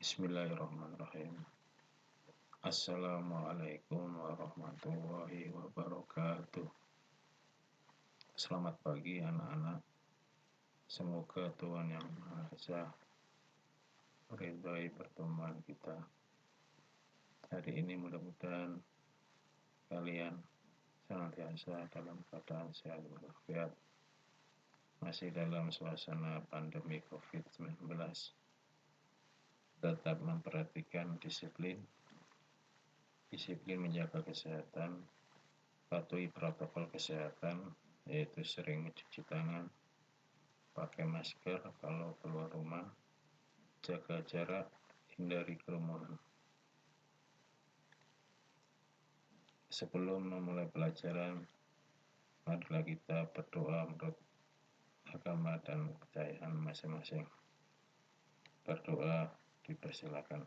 Bismillahirrahmanirrahim. Assalamualaikum warahmatullahi wabarakatuh. Selamat pagi anak-anak. Semoga Tuhan Yang Maha Esa meridhai pertemuan kita. Hari ini mudah-mudahan kalian senantiasa dalam keadaan sehat walafiat, masih dalam suasana pandemi COVID-19. Tetap memperhatikan disiplin menjaga kesehatan, patuhi protokol kesehatan, yaitu sering mencuci tangan, pakai masker kalau keluar rumah, jaga jarak, hindari kerumunan. Sebelum memulai pelajaran, marilah kita berdoa menurut agama dan kepercayaan masing-masing. Berdoa dipersilakan.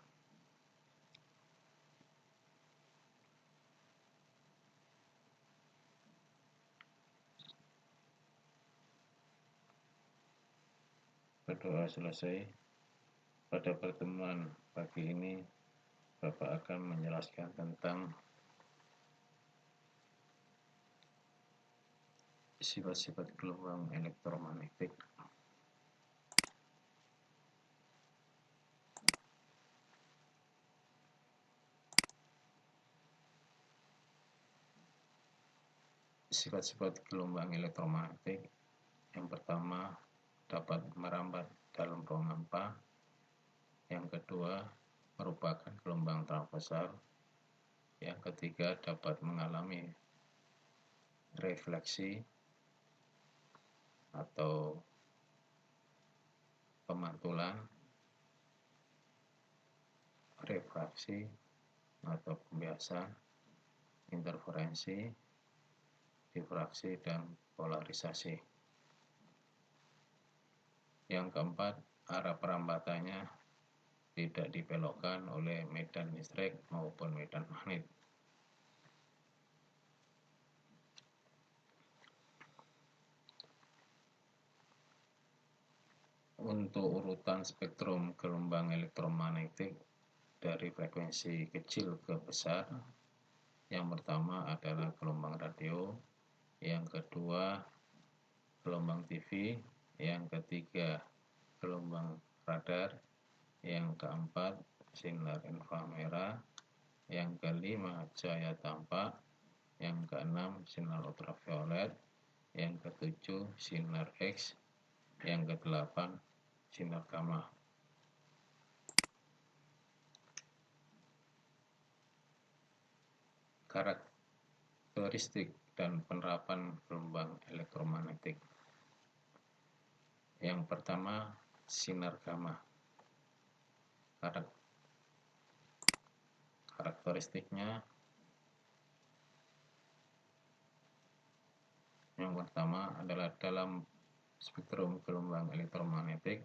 Berdoa selesai. Pada pertemuan pagi ini, Bapak akan menjelaskan tentang sifat-sifat gelombang elektromagnetik. Sifat-sifat gelombang elektromagnetik. Yang pertama, dapat merambat dalam ruang hampa. Yang kedua, merupakan gelombang transversal. Yang ketiga, dapat mengalami refleksi atau pemantulan, refraksi atau pembiasan, interferensi, difraksi, dan polarisasi. Yang keempat, arah perambatannya tidak dibelokkan oleh medan listrik maupun medan magnet. Untuk urutan spektrum gelombang elektromagnetik dari frekuensi kecil ke besar, yang pertama adalah gelombang radio, yang kedua gelombang TV, yang ketiga gelombang radar, yang keempat sinar inframerah, yang kelima cahaya tampak, yang keenam sinar ultraviolet, yang ketujuh sinar X, yang kedelapan sinar gamma. Karakteristik dan penerapan gelombang elektromagnetik. Yang pertama, sinar gamma. Karakteristiknya yang pertama adalah dalam spektrum gelombang elektromagnetik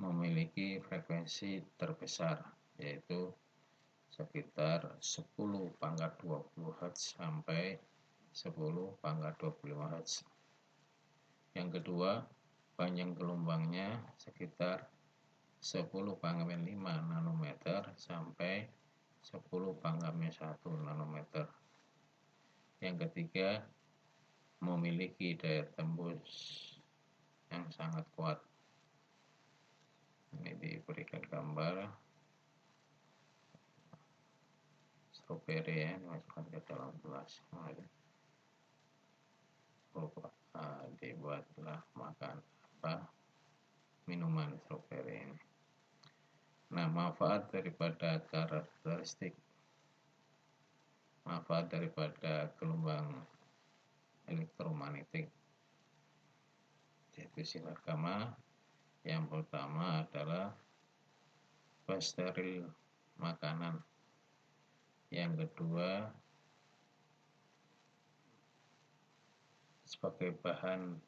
memiliki frekuensi terbesar, yaitu sekitar 10⁻20 Hz sampai 10⁻25 Hz. Yang kedua, panjang gelombangnya sekitar 10⁻5 nanometer sampai 10⁻1 nanometer. Yang ketiga, memiliki daya tembus yang sangat kuat. Ini diberikan gambar stroberi, ya, dimasukkan ke dalam gelas. Dibuatlah makan minuman stroberi ini. Nah, manfaat daripada gelombang elektromagnetik yaitu sinar gamma. Yang pertama adalah steril makanan. Yang kedua, sebagai bahan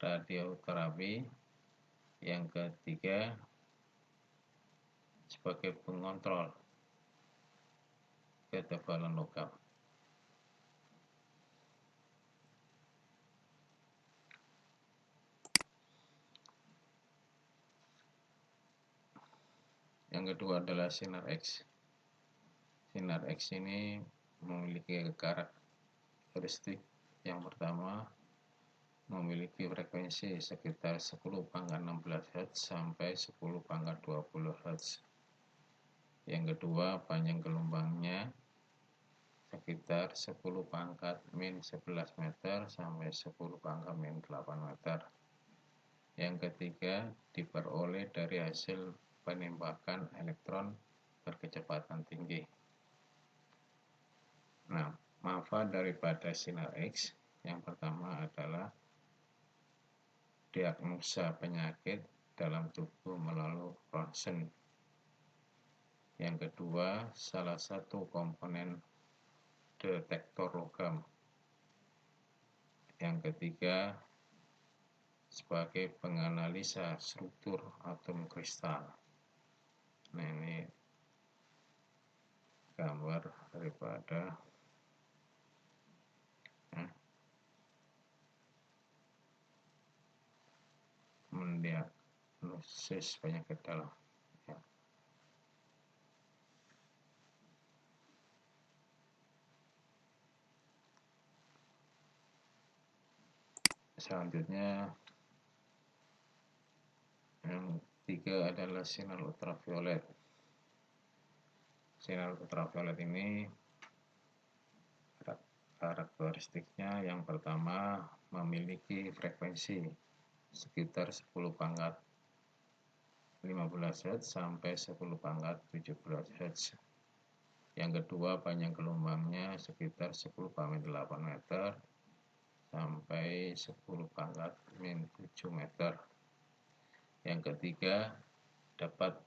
radioterapi. Yang ketiga, sebagai pengontrol ketebalan logam. Yang kedua adalah sinar X. Sinar X ini memiliki karakteristik yang pertama, memiliki frekuensi sekitar 10⁻16 Hz sampai 10⁻20 Hz. Yang kedua, panjang gelombangnya sekitar 10⁻⁻11 meter sampai 10⁻⁻8 meter. Yang ketiga, diperoleh dari hasil penembakan elektron berkecepatan tinggi. Nah, manfaat daripada sinar X yang pertama adalah diagnosa penyakit dalam tubuh melalui ronsen. Yang kedua, salah satu komponen detektor logam. Yang ketiga, sebagai penganalisa struktur atom kristal. Nah, ini gambar daripada mendiagnosis penyakit dalam. Selanjutnya, yang ketiga adalah sinar ultraviolet. Sinar ultraviolet ini karakteristiknya yang pertama, memiliki frekuensi sekitar 10⁻15 Hz sampai 10⁻17 Hz. Yang kedua, panjang gelombangnya sekitar 10⁻8 meter sampai 10⁻7 meter. Yang ketiga, dapat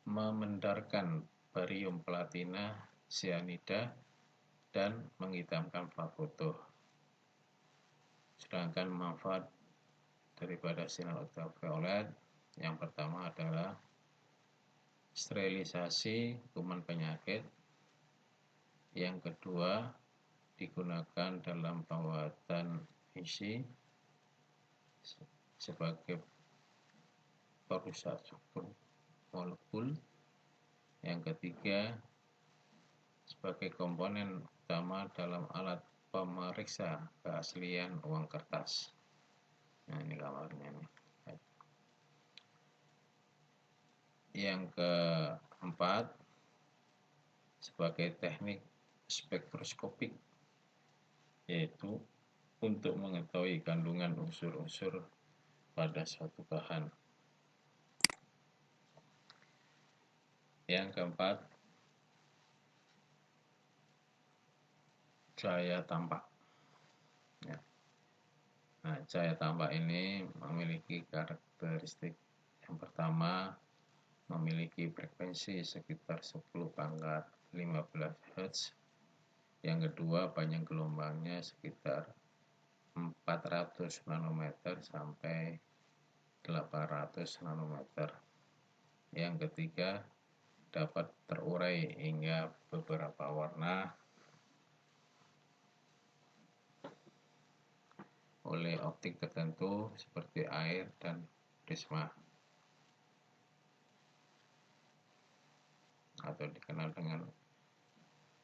memendarkan barium platina sianida dan menghitamkan plat foto. Sedangkan manfaat daripada sinar ultraviolet yang pertama adalah sterilisasi kuman penyakit. Yang kedua, digunakan dalam pembuatan isi sebagai perusak struktur molekul. Yang ketiga, sebagai komponen utama dalam alat pemeriksa keaslian uang kertas. Nah, ini gambarnya nih. Yang keempat, sebagai teknik spektroskopik, yaitu untuk mengetahui kandungan unsur-unsur pada suatu bahan. Yang keempat, cahaya tampak. Nah, cahaya tampak ini memiliki karakteristik yang pertama, memiliki frekuensi sekitar 10⁻15 Hz. Yang kedua, panjang gelombangnya sekitar 400 nanometer sampai 800 nanometer. Yang ketiga, dapat terurai hingga beberapa warna oleh optik tertentu seperti air dan prisma, atau dikenal dengan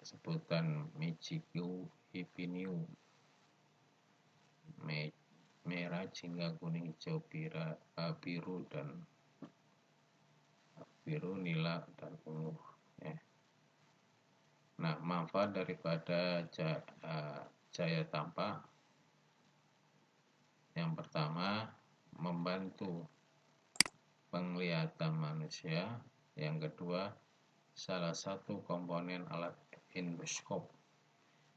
sebutan Michikyu Hibiniu, merah, jingga, kuning, hijau, biru, dan biru, nila, dan ungu. Nah, manfaat daripada cahaya tampak yang pertama, membantu penglihatan manusia. Yang kedua, salah satu komponen alat endoskop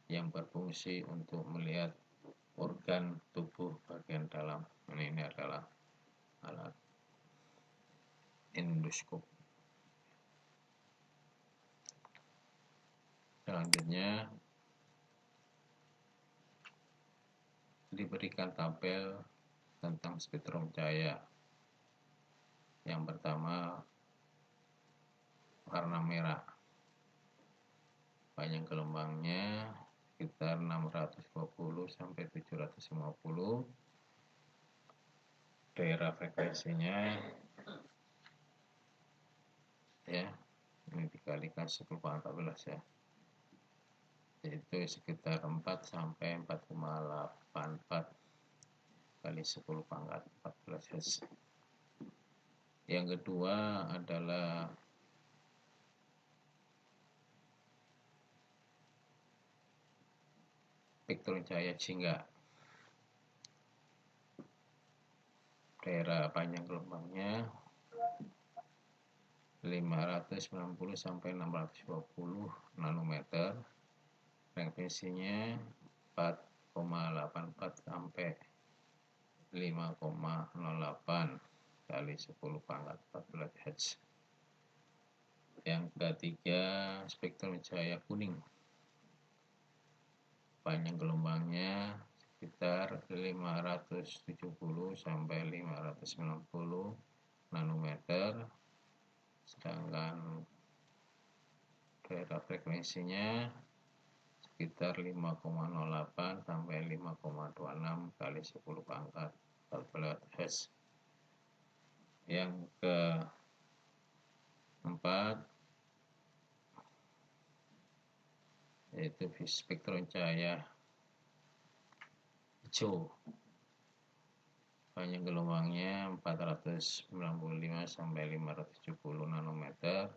yang berfungsi untuk melihat organ tubuh bagian dalam. Ini adalah alat endoskop. Selanjutnya, diberikan tabel tentang spektrum cahaya. Yang pertama, warna merah, panjang gelombangnya sekitar 620 sampai 750. Daerah frekuensinya ya, ini dikalikan 10/14 ya, yaitu sekitar 4 sampai 4,84 kali 10/14 Hz. Yang kedua adalah spektrum cahaya jingga. Daerah panjang gelombangnya 590 sampai 620 nanometer, frekuensinya 4,84 sampai 5,08 kali 10/14 Hz. Yang ketiga, spektrum cahaya kuning. Panjang gelombangnya sekitar 570 sampai 590 nanometer, sedangkan daerah frekuensinya sekitar 5,08 sampai 5,26 kali 10/14 Hz. Yang keempat yaitu spektrum cahaya hijau. Panjang gelombangnya 495 sampai 570 nanometer,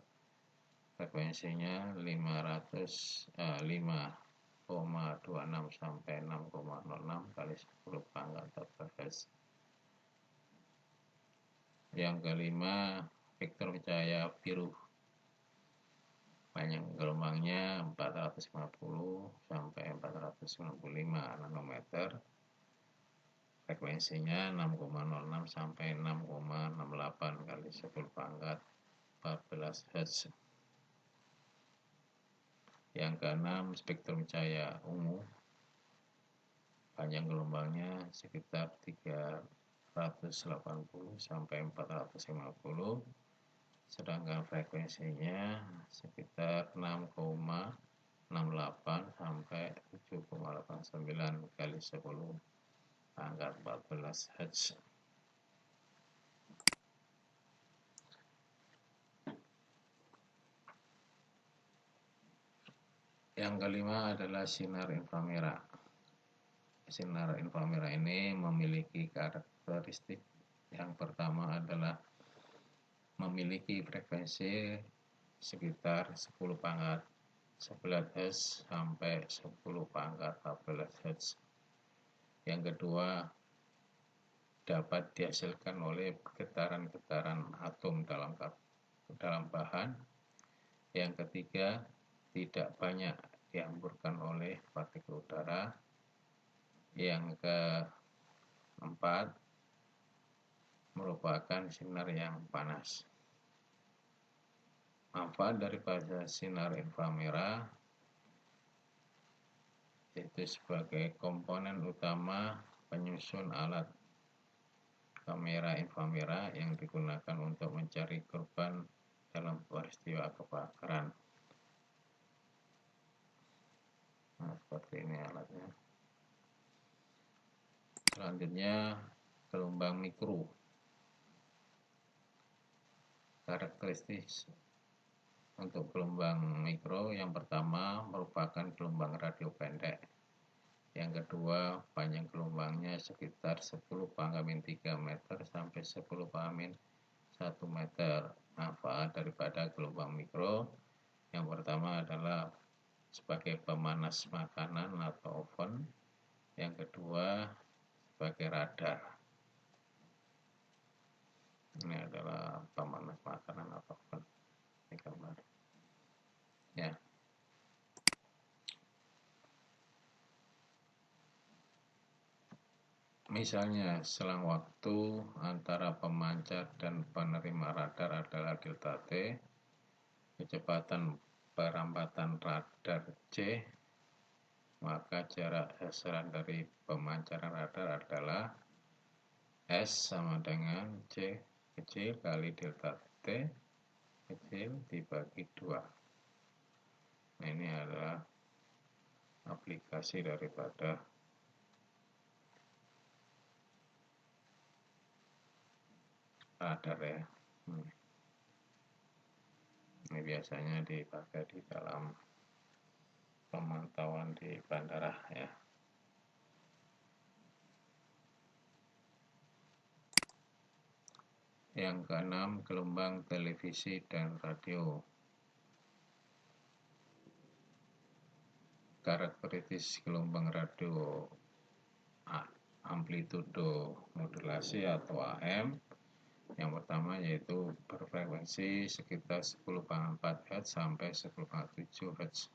frekuensinya 5,26 sampai 6,06 kali 10/14 Hz. Yang kelima, spektrum cahaya biru. Panjang gelombangnya 450 sampai 495 nanometer, frekuensinya 6,06 sampai 6,68 kali 10/14 Hz. Yang keenam, spektrum cahaya ungu. Panjang gelombangnya sekitar 380 sampai 450, sedangkan frekuensinya sekitar 6,68 sampai 7,89 kali 10/14 Hz. Yang kelima adalah sinar inframerah. Sinar inframerah ini memiliki karakteristik yang pertama adalah memiliki frekuensi sekitar 10/11 Hz sampai 10/14 Hz. Yang kedua, dapat dihasilkan oleh getaran-getaran atom dalam bahan. Yang ketiga, tidak banyak dihamburkan oleh partikel udara. Yang keempat, merupakan sinar yang panas. Manfaat daripada sinar inframerah yaitu sebagai komponen utama penyusun alat kamera inframerah yang digunakan untuk mencari korban dalam peristiwa kebakaran. Nah, seperti ini alatnya. Selanjutnya, gelombang mikro. Karakteristik untuk gelombang mikro yang pertama merupakan gelombang radio pendek. Yang kedua, panjang gelombangnya sekitar 10⁻³ meter sampai 10⁻⁻1 meter. Manfaat daripada gelombang mikro yang pertama adalah sebagai pemanas makanan atau oven. Yang kedua, sebagai radar. Ini adalah pemanas makanan atau oven. Ini gambar. Ya. Misalnya, selang waktu antara pemancar dan penerima radar adalah delta T, kecepatan perampatan radar C, maka jarak sasaran dari pemancaran radar adalah S sama dengan C kecil kali delta T kecil dibagi 2. Nah, ini adalah aplikasi daripada radar ya. Ini biasanya dipakai di dalam pemantauan di bandara ya. Yang keenam, gelombang televisi dan radio. Karakteristik gelombang radio amplitudo modulasi atau AM. Yang pertama yaitu berfrekuensi sekitar 10,4 Hz sampai 10,7 Hz.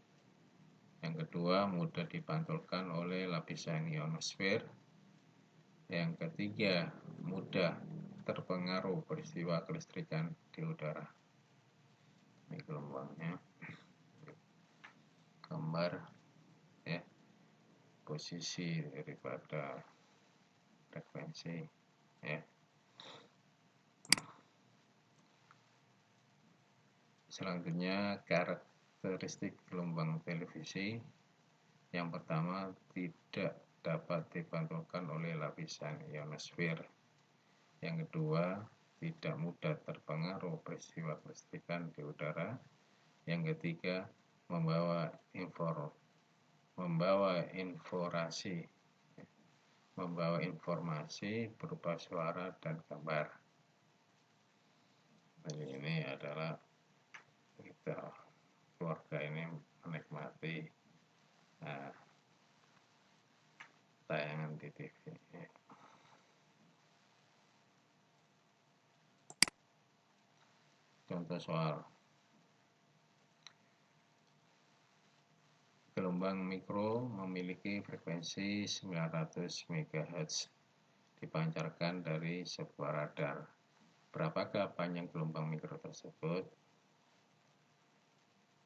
Yang kedua, mudah dipantulkan oleh lapisan ionosfer. Yang ketiga, mudah terpengaruh peristiwa kelistrikan di udara. Ini gelombangnya, gambar ya, posisi daripada frekuensi ya. Selanjutnya, karakteristik gelombang televisi. Yang pertama, tidak dapat dipantulkan oleh lapisan ionosfer. Yang kedua, tidak mudah terpengaruh peristiwa kelistrikan di udara. Yang ketiga, membawa informasi berupa suara dan gambar. Jadi ini adalah kita keluarga ini menikmati tayangan di TV. Contoh soal. Gelombang mikro memiliki frekuensi 900 MHz dipancarkan dari sebuah radar. Berapakah panjang gelombang mikro tersebut?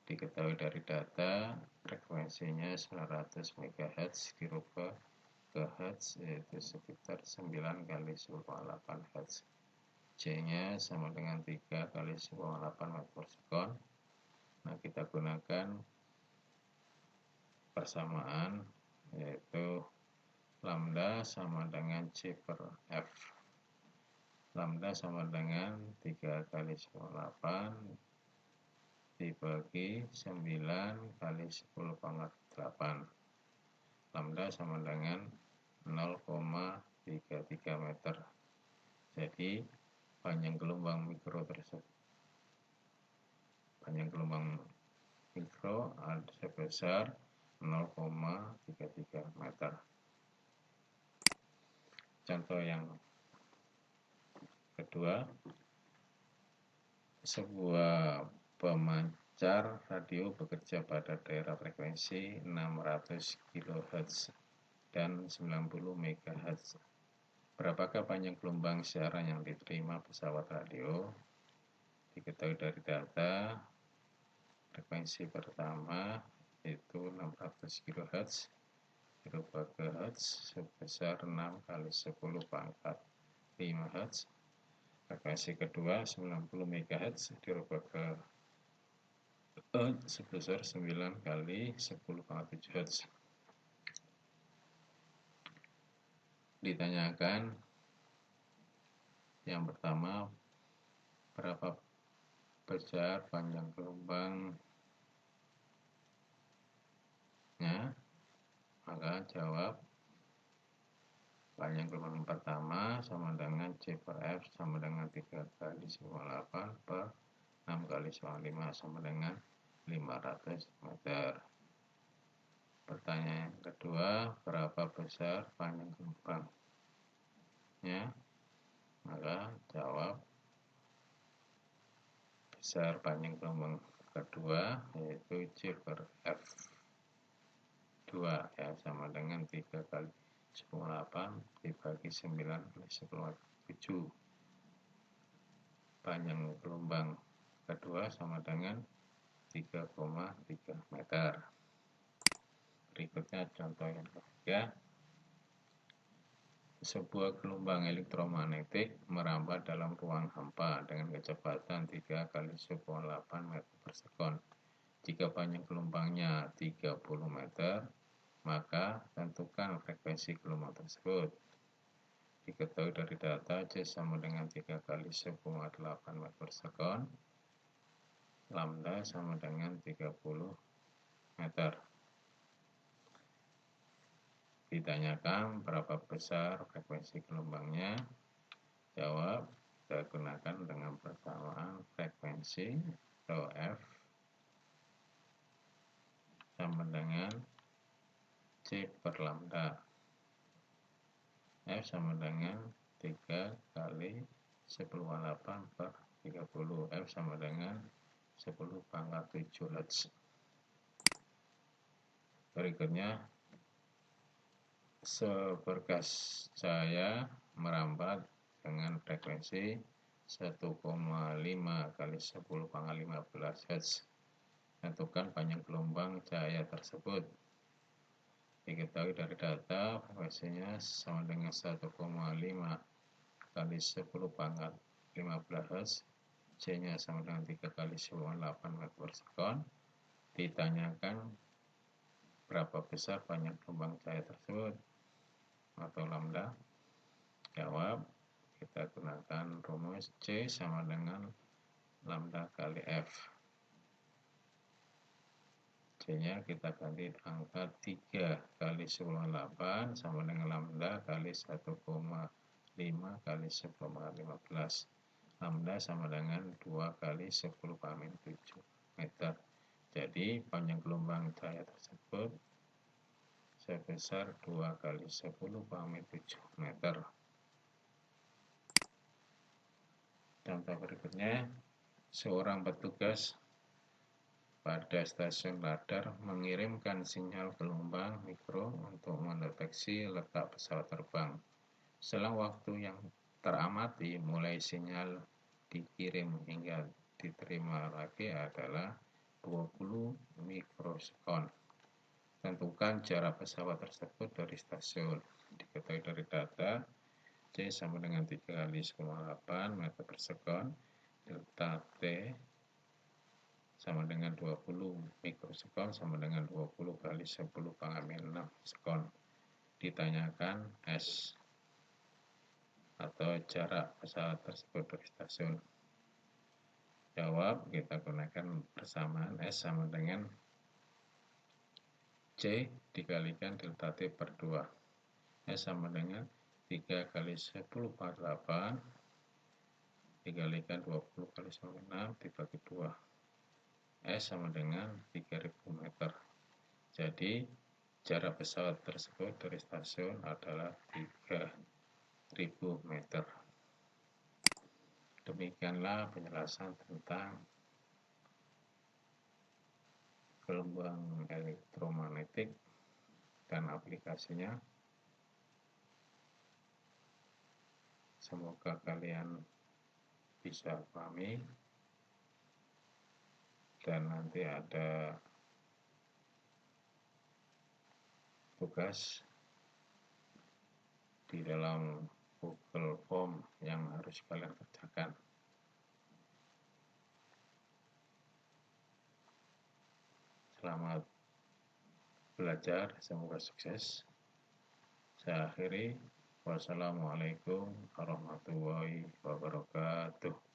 Diketahui dari data frekuensinya 900 MHz dirubah ke Hz yaitu sekitar 9 kali 10,8 Hz. C-nya sama dengan 3 kali 10,8 meter per sekon. Nah, kita gunakan persamaan yaitu lambda sama dengan C per F. Lambda sama dengan 3 kali 10,8 dibagi 9 kali 10,8. Lambda sama dengan 0,33 meter. Jadi panjang gelombang mikro tersebut, panjang gelombang mikro sebesar 0,33 meter. Contoh yang kedua, sebuah pemancar radio bekerja pada daerah frekuensi 600 kHz dan 90 MHz. Berapakah panjang gelombang siaran yang diterima pesawat radio? Diketahui dari data frekuensi pertama yaitu 600 kHz dirubah ke Hz sebesar 6 kali 10 pangkat 5 Hz. Frekuensi kedua 90 MHz dirubah ke Hz sebesar 9 kali 10,7 Hz. Ditanyakan yang pertama, berapa besar panjang gelombangnya? Maka jawab panjang gelombang pertama sama dengan C per F sama dengan 3 kali 10,8 per 6 kali 10,5 sama dengan 500 meter. Pertanyaan kedua, berapa besar panjang gelombangnya? Maka jawab besar panjang gelombang kedua yaitu C per F 2 ya, sama dengan 3 kali 10,8 dibagi 9 kali 10,7. Panjang gelombang kedua sama dengan 3,3 meter. Berikutnya contoh yang ketiga. Sebuah gelombang elektromagnetik merambat dalam ruang hampa dengan kecepatan 3 kali 10,8 meter per sekon. Jika panjang gelombangnya 30 meter, maka tentukan frekuensi gelombang tersebut. Diketahui dari data C sama dengan 3 kali 10,8 meter per sekon. lambda sama dengan 30 meter. Ditanyakan berapa besar frekuensi gelombangnya. Jawab, kita gunakan dengan persamaan frekuensi rho F sama dengan C per lambda. F sama dengan 3 kali 10⁸ per 30. F sama dengan 10⁻7 Hz. Berikutnya, seberkas cahaya merambat dengan frekuensi 1,5 kali 10⁻15 Hz. Tentukan panjang gelombang cahaya tersebut. Diketahui dari data frekuensinya sama dengan 1,5 kali 10⁻15 Hz. C-nya sama dengan 3 kali 10⁸ meter per sekon. Ditanyakan berapa besar panjang gelombang cahaya tersebut atau lambda. Jawab, kita gunakan rumus C sama dengan lambda kali F. C-nya kita ganti angka 3 kali 10⁸ sama dengan lambda kali 1,5 kali 10⁻15. Lambda sama dengan 2 kali 10⁻7 meter. Jadi panjang gelombang cahaya tersebut sebesar 2 kali 10⁻7 meter. Contoh berikutnya, seorang petugas pada stasiun radar mengirimkan sinyal gelombang mikro untuk mendeteksi letak pesawat terbang. Selang waktu yang teramati mulai sinyal dikirim hingga diterima lagi adalah 20 mikrosekon. Tentukan jarak pesawat tersebut dari stasiun. Diketahui dari data C sama dengan 3 kali 10⁸ meter per sekon. Delta T sama dengan 20 mikrosekon sama dengan 20 kali 10⁻6 sekon. Ditanyakan S atau jarak pesawat tersebut dari stasiun. Jawab, kita gunakan persamaan S sama dengan C dikalikan delta T per 2. S sama dengan 3 kali 10⁸ dikalikan 20 kali 10⁻6 dibagi 2. S sama dengan 3000 meter. Jadi jarak pesawat tersebut dari stasiun adalah 3000 meter. Demikianlah penjelasan tentang gelombang elektromagnetik dan aplikasinya. Semoga kalian bisa pahami. Dan nanti ada tugas di dalam Google Form yang harus kalian kerjakan. Selamat belajar, semoga sukses. Saya akhiri. Wassalamualaikum warahmatullahi wabarakatuh.